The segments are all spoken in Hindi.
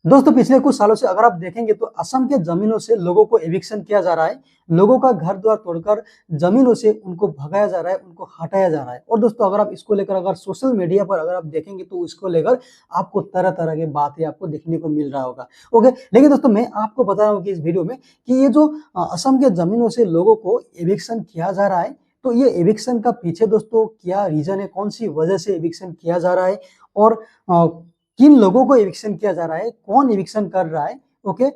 दोस्तों पिछले कुछ सालों से अगर आप देखेंगे तो असम के जमीनों से लोगों को एविक्शन किया जा रहा है। लोगों का घर द्वार तोड़कर जमीनों से उनको भगाया जा रहा है, उनको हटाया जा रहा है। और दोस्तों अगर आप इसको लेकर अगर सोशल मीडिया पर अगर आप देखेंगे तो इसको लेकर आपको तरह-तरह की बातें आपको देखने को मिल रहा होगा। ओके, लेकिन दोस्तों मैं आपको बता रहा हूँ कि इस वीडियो में कि ये जो असम के जमीनों से लोगों को एविक्शन किया जा रहा है, तो ये एविक्शन का पीछे दोस्तों क्या रीज़न है, कौन-सी वजह से एविक्शन किया जा रहा है और किन लोगों को एविक्शन किया जा रहा है, कौन एविक्शन कर रहा है, ओके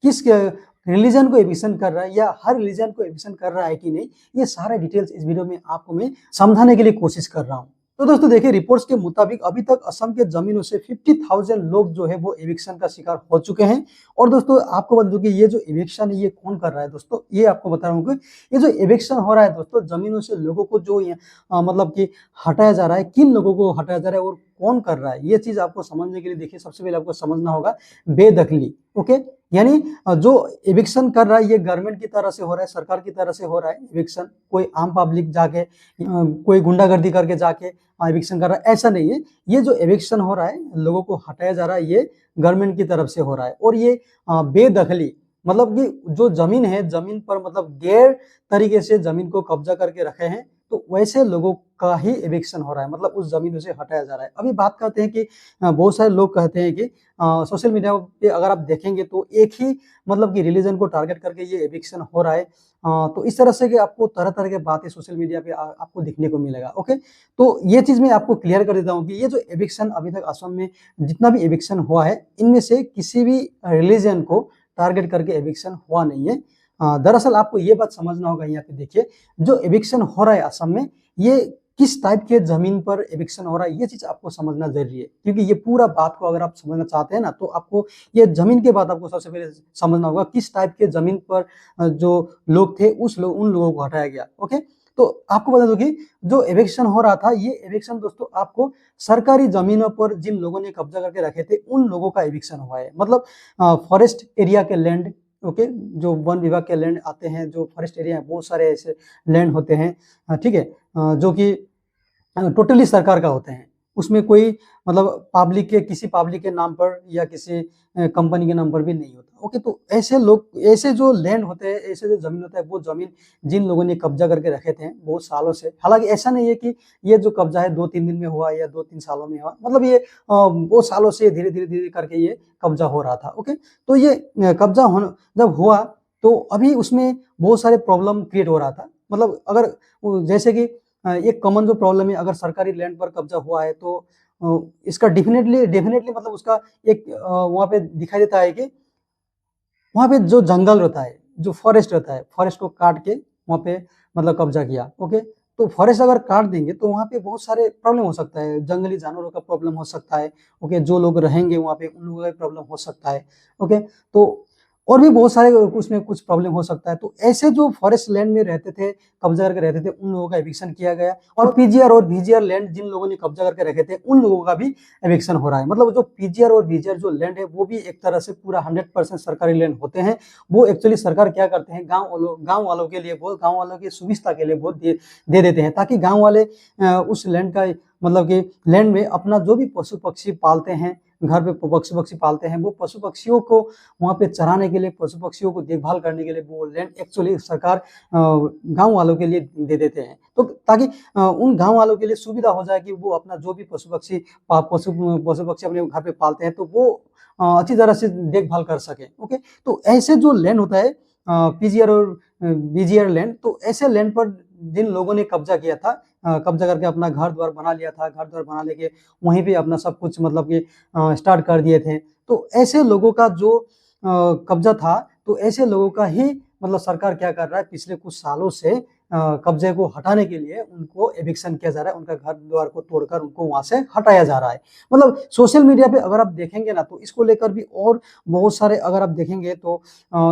किस रिलीजन को एविक्शन कर रहा है या हर रिलीजन को एविक्शन कर रहा है कि नहीं, ये सारे डिटेल्स इस वीडियो में आपको मैं समझाने के लिए कोशिश कर रहा हूँ। तो दोस्तों देखिए रिपोर्ट्स के मुताबिक अभी तक असम के जमीनों से 50,000 लोग जो है वो एविक्शन का शिकार हो चुके हैं। और दोस्तों आपको बता दूं कि ये जो एविक्शन है ये कौन कर रहा है दोस्तों, ये आपको बता रहा हूँ कि ये जो एविक्शन हो रहा है दोस्तों जमीनों से लोगों को जो मतलब कि हटाया जा रहा है, किन लोगों को हटाया जा रहा है और कौन कर रहा है, ये चीज आपको समझने के लिए देखिए सबसे पहले आपको समझना होगा बेदखली। ओके, यानी जो एविक्शन कर रहा है ये गवर्नमेंट की तरह से हो रहा है, सरकार की तरह से हो रहा है एविक्शन, कोई आम पब्लिक जाके कोई गुंडागर्दी करके जाके एविक्शन कर रहा है, ऐसा नहीं है। ये जो एविक्शन हो रहा है लोगों को हटाया जा रहा है ये गवर्नमेंट की तरफ से हो रहा है। और ये बेदखली मतलब कि जो जमीन है जमीन पर मतलब गैर तरीके से जमीन को कब्जा करके रखे हैं, तो वैसे लोगों का ही एविक्शन हो रहा है, मतलब उस जमीन से हटाया जा रहा है। अभी बात करते हैं कि बहुत सारे लोग कहते हैं कि सोशल मीडिया पे अगर आप देखेंगे तो एक ही मतलब कि रिलीजन को टारगेट करके ये एविक्शन हो रहा है। तो इस तरह से कि आपको तरह-तरह की बातें सोशल मीडिया पे आपको दिखने को मिलेगा। ओके, तो ये चीज़ मैं आपको क्लियर कर देता हूँ कि ये जो एविक्शन अभी तक असम में जितना भी एविक्शन हुआ है, इनमें से किसी भी रिलीजन को टारगेट करके एविक्शन हुआ नहीं है। दरअसल आपको ये बात समझना होगा, यहाँ पे देखिए जो एविक्शन हो रहा है असम में, ये किस टाइप के जमीन पर एविक्शन हो रहा है, ये चीज आपको समझना जरूरी है। क्योंकि ये पूरा बात को अगर आप समझना चाहते हैं ना, तो आपको ये जमीन के बात आपको सबसे पहले समझना होगा, किस टाइप के जमीन पर जो लोग थे उन लोगों को हटाया गया। ओके, तो आपको बता दो कि जो एविक्शन हो रहा था, ये एविक्शन दोस्तों आपको सरकारी जमीनों पर जिन लोगों ने कब्जा करके रखे थे उन लोगों का एविक्शन हुआ है। मतलब फॉरेस्ट एरिया के लैंड, ओके, जो वन विभाग के लैंड आते हैं, जो फॉरेस्ट एरिया है, बहुत सारे ऐसे लैंड होते हैं, ठीक है, जो कि टोटली सरकार का होते हैं। उसमें कोई मतलब पब्लिक के किसी पब्लिक के नाम पर या किसी कंपनी के नाम पर भी नहीं होता। ओके, तो ऐसे लोग, ऐसे जो लैंड होते हैं, ऐसे जो जमीन होता है, वो जमीन जिन लोगों ने कब्जा करके रखे थे बहुत सालों से, हालांकि ऐसा नहीं है कि ये जो कब्जा है 2-3 दिन में हुआ या 2-3 सालों में हुआ, मतलब ये बहुत सालों से धीरे धीरे धीरे करके ये कब्जा हो रहा था। ओके, तो ये कब्जा होना जब हुआ तो अभी उसमें बहुत सारे प्रॉब्लम क्रिएट हो रहा था। मतलब अगर जैसे कि एक कॉमन जो प्रॉब्लम है, अगर सरकारी लैंड पर कब्जा हुआ है तो इसका डेफिनेटली डेफिनेटली मतलब उसका एक वहाँ पे दिखाई देता है कि वहाँ पे जो जंगल रहता है, जो फॉरेस्ट रहता है, फॉरेस्ट को काट के वहाँ पे मतलब कब्जा किया। ओके, तो फॉरेस्ट अगर काट देंगे तो वहाँ पे बहुत सारे प्रॉब्लम हो सकता है, जंगली जानवरों का प्रॉब्लम हो सकता है। ओके, जो लोग रहेंगे वहाँ पे उन लोगों का प्रॉब्लम हो सकता है। ओके, तो और भी बहुत सारे उसमें कुछ प्रॉब्लम हो सकता है। तो ऐसे जो फॉरेस्ट लैंड में रहते थे, कब्जा करके रहते थे, उन लोगों का एविक्शन किया गया। और पीजीआर और वीजीआर लैंड जिन लोगों ने कब्जा करके रखे थे उन लोगों का भी एविक्शन हो रहा है। मतलब जो पीजीआर और वीजीआर जो लैंड है वो भी एक तरह से पूरा 100% सरकारी लैंड होते हैं। वो एक्चुअली सरकार क्या करते हैं, गाँव वालों के लिए, बहुत गाँव वालों की सुविधा के लिए बहुत दे देते हैं, ताकि गाँव वाले उस लैंड का मतलब कि लैंड में अपना जो भी पशु पक्षी पालते हैं, घर पे पशु पक्षी पालते हैं, वो पशु पक्षियों को वहाँ पे चराने के लिए, पशु पक्षियों को देखभाल करने के लिए वो लैंड एक्चुअली सरकार गाँव वालों के लिए दे देते हैं। तो ताकि उन गाँव वालों के लिए सुविधा हो जाए कि वो अपना जो भी पशु पक्षी पशु पक्षी अपने घर पे पालते हैं, तो वो अच्छी तरह से देखभाल कर सके। ओके, तो ऐसे जो लैंड होता है पीजीआर और बीजीआर लैंड, तो ऐसे लैंड पर जिन लोगों ने कब्जा किया था, कब्जा करके अपना घर द्वार बना लिया था, घर द्वार बना लेके वहीं पे अपना सब कुछ मतलब कि स्टार्ट कर दिए थे। तो ऐसे लोगों का जो कब्जा था, तो ऐसे लोगों का ही मतलब सरकार क्या कर रहा है, पिछले कुछ सालों से कब्जे को हटाने के लिए उनको एविक्शन किया जा रहा है, उनका घर द्वार को तोड़कर उनको वहां से हटाया जा रहा है। मतलब सोशल मीडिया पे अगर आप देखेंगे ना, तो इसको लेकर भी और बहुत सारे अगर आप देखेंगे तो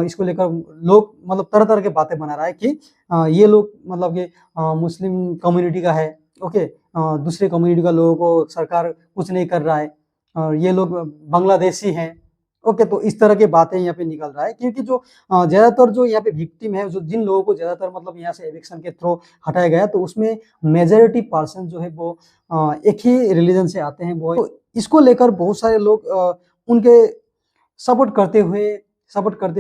इसको लेकर लोग मतलब तरह तरह के बातें बना रहा है कि ये लोग मतलब कि मुस्लिम कम्युनिटी का है। ओके, दूसरे कम्युनिटी का लोगों को सरकार कुछ नहीं कर रहा है, ये लोग बांग्लादेशी हैं। ओके, तो इस तरह की बातें यहाँ पे निकल रहा है, क्योंकि जो ज़्यादातर जो यहाँ पे विक्टिम है, जो जिन लोगों को ज़्यादातर मतलब यहाँ से एविक्शन के थ्रू हटाया गया, तो उसमें मेजॉरिटी पर्सन जो है वो एक ही रिलीजन से आते हैं। वो तो इसको लेकर बहुत सारे लोग उनके सपोर्ट करते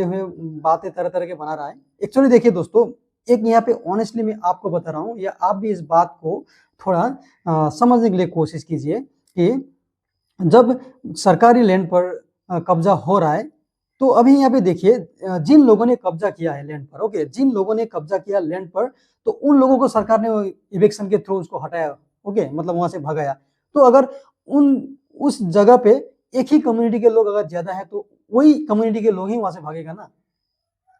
हुए बातें तरह तरह के बना रहा है। एक्चुअली देखिए दोस्तों, एक यहाँ पे ऑनेस्टली मैं आपको बता रहा हूँ, या आप भी इस बात को थोड़ा समझने के लिए कोशिश कीजिए कि जब सरकारी लैंड पर कब्जा हो रहा है, तो अभी यहाँ पे देखिए जिन लोगों ने कब्जा किया है लैंड पर, ओके, जिन लोगों ने कब्जा किया लैंड पर, तो उन लोगों को सरकार ने इविक्शन के थ्रू उसको हटाया, ओके, मतलब वहां से भगाया। तो अगर उन उस जगह पे एक ही कम्युनिटी के लोग अगर ज्यादा है, तो वही कम्युनिटी के लोग ही वहां से भागेगा ना,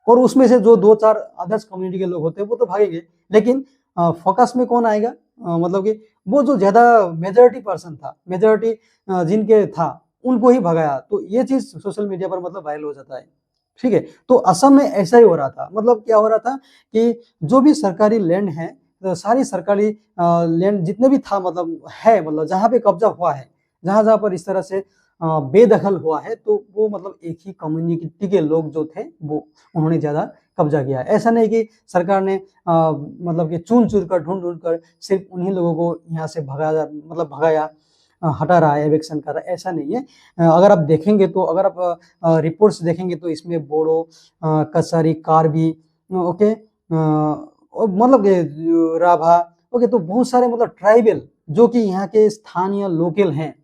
और उसमें से जो 2-4 अदर्स कम्युनिटी के लोग होते हैं वो तो भागेंगे, लेकिन फोकस में कौन आएगा? मतलब कि वो जो ज्यादा मेजोरिटी पर्सन था, मेजोरिटी जिनके था, उनको ही भगाया। तो ये चीज सोशल मीडिया पर मतलब वायरल हो जाता है, ठीक है। तो असम में ऐसा ही हो रहा था, मतलब क्या हो रहा था कि जो भी सरकारी लैंड है, तो सारी सरकारी लैंड जितने भी था, मतलब है, मतलब जहाँ पे कब्जा हुआ है, जहाँ जहाँ पर इस तरह से बेदखल हुआ है, तो वो मतलब एक ही कम्युनिटी के लोग जो थे वो उन्होंने ज्यादा कब्जा किया है। ऐसा नहीं कि सरकार ने मतलब कि चुन चुन कर ढूंढ ढूंढ कर सिर्फ उन्हीं लोगों को यहाँ से भगाया, मतलब भगाया, हटा रहा है, एविक्शन कर रहा है, ऐसा नहीं है। अगर आप देखेंगे तो, अगर आप रिपोर्ट्स देखेंगे तो इसमें बोडो, कसारी, कार्बी, ओके, और मतलब कि राभा, ओके, तो बहुत सारे मतलब ट्राइबल जो कि यहाँ के स्थानीय लोकल हैं,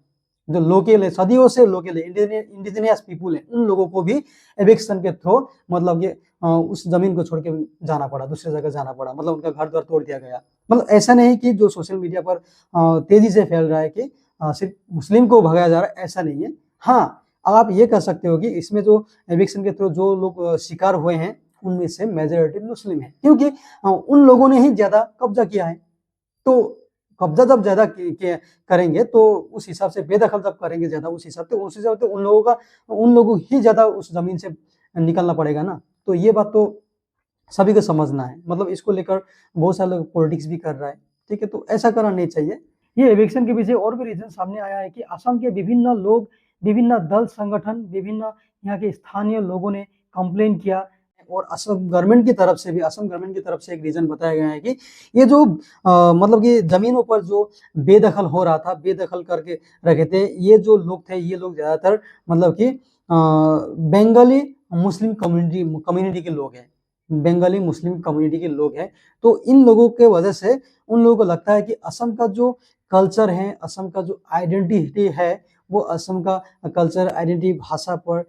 जो लोकल है, सदियों से लोकल है, इंडिजिनियस पीपुल है, उन लोगों को भी एविक्शन के थ्रू मतलब ये उस जमीन को छोड़ के जाना पड़ा, दूसरी जगह जाना पड़ा, मतलब उनका घर द्वार तोड़ दिया गया। मतलब ऐसा नहीं कि जो सोशल मीडिया पर तेजी से फैल रहा है कि सिर्फ मुस्लिम को भगाया जा रहा है, ऐसा नहीं है। हाँ, अब आप ये कह सकते हो कि इसमें जो एविक्शन के थ्रू जो लोग शिकार हुए हैं, उनमें से मेजोरिटी मुस्लिम है, क्योंकि उन लोगों ने ही ज्यादा कब्जा किया है। तो कब्जा जब ज्यादा करेंगे, तो उस हिसाब से बेदखल जब करेंगे ज्यादा, उस हिसाब से उन लोगों ही ज्यादा उस जमीन से निकलना पड़ेगा ना। तो ये बात तो सभी को समझना है, मतलब इसको लेकर बहुत सारे लोग पॉलिटिक्स भी कर रहा है, ठीक है, तो ऐसा करना नहीं चाहिए। ये एविक्शन के पीछे और भी रीजन सामने आया है कि असम के विभिन्न लोग, विभिन्न दल संगठन, विभिन्न यहाँ के स्थानीय लोगों ने कंप्लेन किया, और असम गवर्नमेंट की तरफ से भी, असम गवर्नमेंट की तरफ से एक रीजन बताया गया है कि ये जो मतलब कि जमीनों पर जो बेदखल हो रहा था, बेदखल करके रखे थे, ये जो लोग थे, ये लोग ज्यादातर मतलब कि बंगाली मुस्लिम कम्युनिटी के लोग हैं, बंगाली मुस्लिम कम्युनिटी के लोग हैं। तो इन लोगों के वजह से उन लोगों को लगता है कि असम का जो कल्चर है, असम का जो आइडेंटिटी है, वो असम का कल्चर, आइडेंटिटी, भाषा पर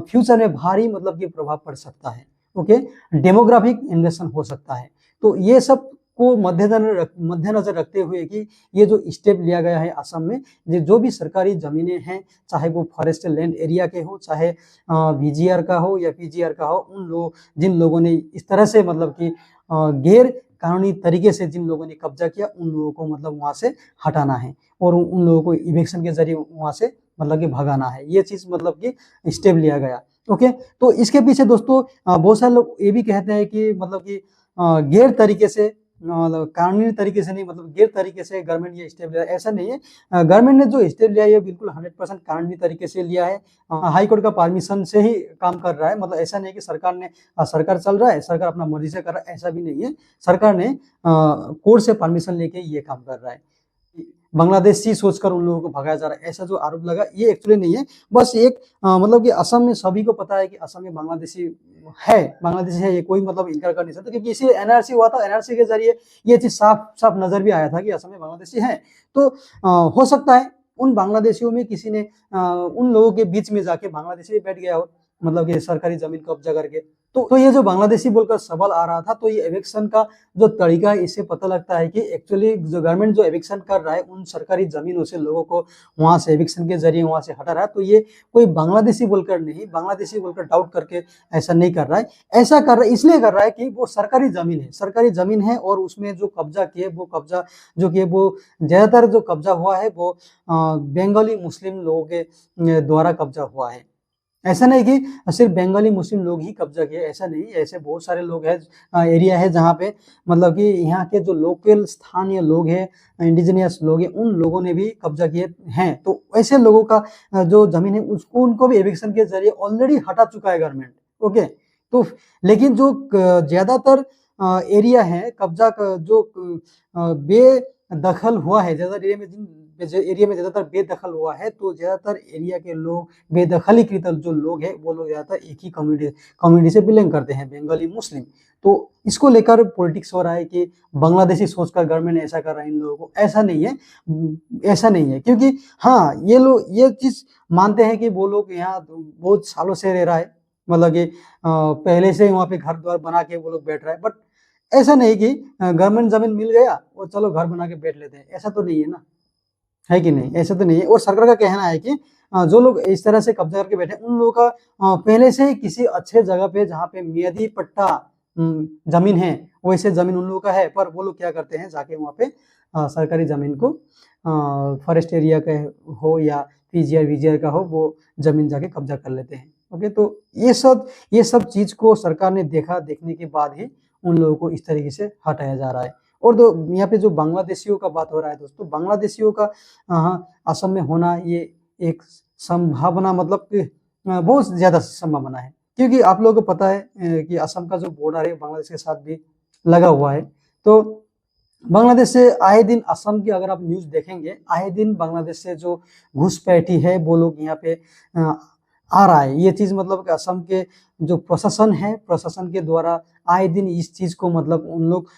फ्यूचर में भारी मतलब कि प्रभाव पड़ सकता है, ओके, डेमोग्राफिक इन्वेशन हो सकता है। तो ये सब को मद्देनजर रखते हुए कि ये जो स्टेप लिया गया है असम में, जो भी सरकारी जमीनें हैं, चाहे वो फॉरेस्ट लैंड एरिया के हो, चाहे वीजीआर का हो या पीजीआर का हो, जिन लोगों ने इस तरह से मतलब कि गैर कानूनी तरीके से जिन लोगों ने कब्जा किया, उन लोगों को मतलब वहां से हटाना है, और उन लोगों को इविक्शन के जरिए वहां से मतलब कि भगाना है। ये चीज मतलब कि स्टेप लिया गया, ओके। तो इसके पीछे दोस्तों बहुत सारे लोग ये भी कहते हैं कि मतलब कि गैर तरीके से, मतलब कानूनी तरीके से नहीं, मतलब गैर तरीके से गवर्नमेंट ये स्टेप लिया, ऐसा नहीं है। गवर्नमेंट ने जो स्टेप लिया है ये बिल्कुल 100% कानूनी तरीके से लिया है, हाई कोर्ट का परमिशन से ही काम कर रहा है। मतलब ऐसा नहीं कि सरकार चल रहा है, सरकार अपना मर्जी से कर रहा है, ऐसा भी नहीं है। सरकार ने कोर्ट से परमिशन लेके ये काम कर रहा है। बांग्लादेशी सोचकर उन लोगों को भगाया जा रहा है, ऐसा जो आरोप लगा, ये एक्चुअली नहीं है। बस एक मतलब कि असम में सभी को पता है कि असम में बांग्लादेशी है, ये कोई मतलब इनकार कर नहीं सकता, क्योंकि इसी एनआरसी हुआ था, एनआरसी के जरिए ये चीज साफ साफ नजर भी आया था कि असम में बांग्लादेशी है। तो हो सकता है उन बांग्लादेशियों में किसी ने उन लोगों के बीच में जाके बांग्लादेशी भी बैठ गया हो, मतलब कि सरकारी जमीन कब्जा करके। तो ये जो बांग्लादेशी बोलकर सवाल आ रहा था, तो ये एविक्शन का जो तरीका है, इससे पता लगता है कि एक्चुअली जो गवर्नमेंट जो एविक्शन कर रहा है उन सरकारी जमीनों से लोगों को वहां से एविक्शन के जरिए वहां से हटा रहा है। तो ये कोई बांग्लादेशी बोलकर नहीं, बांग्लादेशी बोलकर डाउट करके ऐसा नहीं कर रहा है। ऐसा कर रहा है, इसलिए कर रहा है कि वो सरकारी जमीन है, और उसमें जो कब्जा किए, वो कब्जा जो किए, वो ज्यादातर जो कब्जा हुआ है वो बंगाली मुस्लिम लोगों के द्वारा कब्जा हुआ है। ऐसा नहीं कि सिर्फ बंगाली मुस्लिम लोग ही कब्जा किए, ऐसा नहीं, ऐसे बहुत सारे लोग हैं, एरिया है जहाँ पे मतलब कि यहाँ के जो लोकल स्थानीय लोग हैं, इंडिजिनियस लोग हैं, उन लोगों ने भी कब्जा किए हैं। तो ऐसे लोगों का जो जमीन है उसको, उनको भी एविक्शन के जरिए ऑलरेडी हटा चुका है गवर्नमेंट, ओके। तो लेकिन जो ज्यादातर एरिया है कब्जा जो दखल हुआ है, ज़्यादातर एरिया में जो एरिया में ज़्यादातर बेदखल हुआ है, तो ज़्यादातर एरिया के लोग बेदखलीकृत जो लोग हैं, वो लोग ज़्यादातर एक ही कम्युनिटी से बिलोंग करते हैं, बंगाली मुस्लिम। तो इसको लेकर पॉलिटिक्स हो रहा है कि बांग्लादेशी सोचकर गवर्नमेंट ऐसा कर रहा है इन लोगों को, ऐसा नहीं है। ऐसा नहीं है, क्योंकि हाँ, ये लोग ये चीज़ मानते हैं कि वो लोग यहाँ बहुत सालों से रह रहा है, मतलब कि पहले से ही वहाँ पे घर-द्वार बना के वो लोग बैठ रहा है। बट ऐसा नहीं कि गवर्नमेंट ज़मीन मिल गया और चलो घर बना के बैठ लेते हैं, ऐसा तो नहीं है ना, है कि नहीं? ऐसा तो नहीं है। और सरकार का कहना है कि जो लोग इस तरह से कब्ज़ा करके बैठे हैं, उन लोगों का पहले से ही किसी अच्छे जगह पे जहाँ पे मियादी पट्टा ज़मीन है, वैसे ज़मीन उन लोगों का है, पर वो लोग क्या करते हैं, जाके वहाँ पे सरकारी ज़मीन को फॉरेस्ट एरिया का हो या पीजीआर-वीजीआर का हो, वो ज़मीन जाके कब्ज़ा कर लेते हैं। ओके, तो ये सब चीज़ को सरकार ने देखने के बाद ही उन लोगों को इस तरीके से हटाया जा रहा है। और यहाँ पे जो बांग्लादेशियों का बात हो रहा है दोस्तों, बांग्लादेशियों का असम में होना ये एक संभावना, मतलब कि बहुत ज़्यादा संभावना है। क्योंकि आप लोगों को पता है कि असम का जो बॉर्डर है बांग्लादेश के साथ भी लगा हुआ है। तो बांग्लादेश से आए दिन असम की अगर आप न्यूज़ देखेंगे, आए दिन बांग्लादेश से जो घुसपैठी है वो लोग यहाँ पे आ रहा है। ये चीज़ मतलब कि असम के जो प्रशासन है, प्रशासन के द्वारा आए दिन इस चीज़ को मतलब उन लोग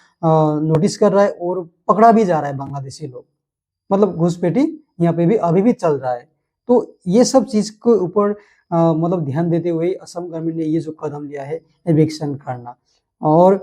नोटिस कर रहा है और पकड़ा भी जा रहा है बांग्लादेशी लोग। मतलब घुसपैठी यहाँ पे भी अभी भी चल रहा है। तो ये सब चीज़ के ऊपर मतलब ध्यान देते हुए असम गवर्नमेंट ने ये जो कदम लिया है एविक्शन करना। और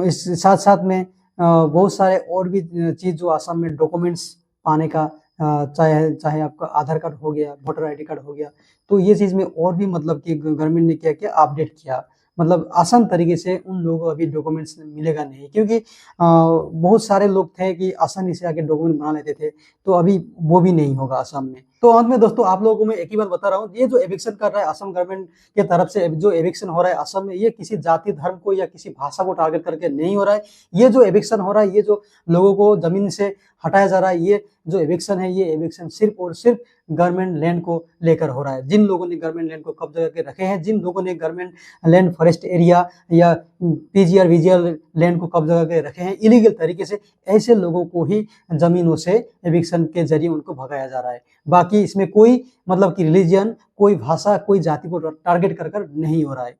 इस साथ-साथ में बहुत सारे और भी चीज़ जो असम में डॉक्यूमेंट्स पाने का, चाहे चाहे आपका आधार कार्ड हो गया, वोटर आईडी कार्ड हो गया, तो ये चीज़ में और भी मतलब कि गवर्नमेंट ने क्या किया, अपडेट किया। मतलब आसान तरीके से उन लोगों को अभी डॉक्यूमेंट्स मिलेगा नहीं, क्योंकि बहुत सारे लोग थे कि आसानी से आके डॉक्यूमेंट बना लेते थे, तो अभी वो भी नहीं होगा असम में। तो अंत में दोस्तों आप लोगों को मैं एक ही बात बता रहा हूँ, ये जो एविक्शन कर रहा है असम गवर्नमेंट के तरफ से, जो एविक्शन हो रहा है असम में, ये किसी जाति, धर्म को या किसी भाषा को टारगेट करके नहीं हो रहा है। ये जो एविक्शन हो रहा है, ये जो लोगों को ज़मीन से हटाया जा रहा है, ये जो एविक्शन है, ये एविक्शन सिर्फ़ और सिर्फ़ गवर्नमेंट लैंड को लेकर हो रहा है। जिन लोगों ने गवर्नमेंट लैंड को कब्ज़ा करके रखे हैं, जिन लोगों ने गवर्नमेंट लैंड फॉरेस्ट एरिया या पीजीआर, वीजीआर लैंड को कब्ज़ा करके रखे हैं इलीगल तरीके से, ऐसे लोगों को ही ज़मीनों से एविक्शन के ज़रिए उनको भगाया जा रहा है। बाकी इसमें कोई मतलब कि रिलीजन, कोई भाषा, कोई जाति को टारगेट कर नहीं हो रहा है।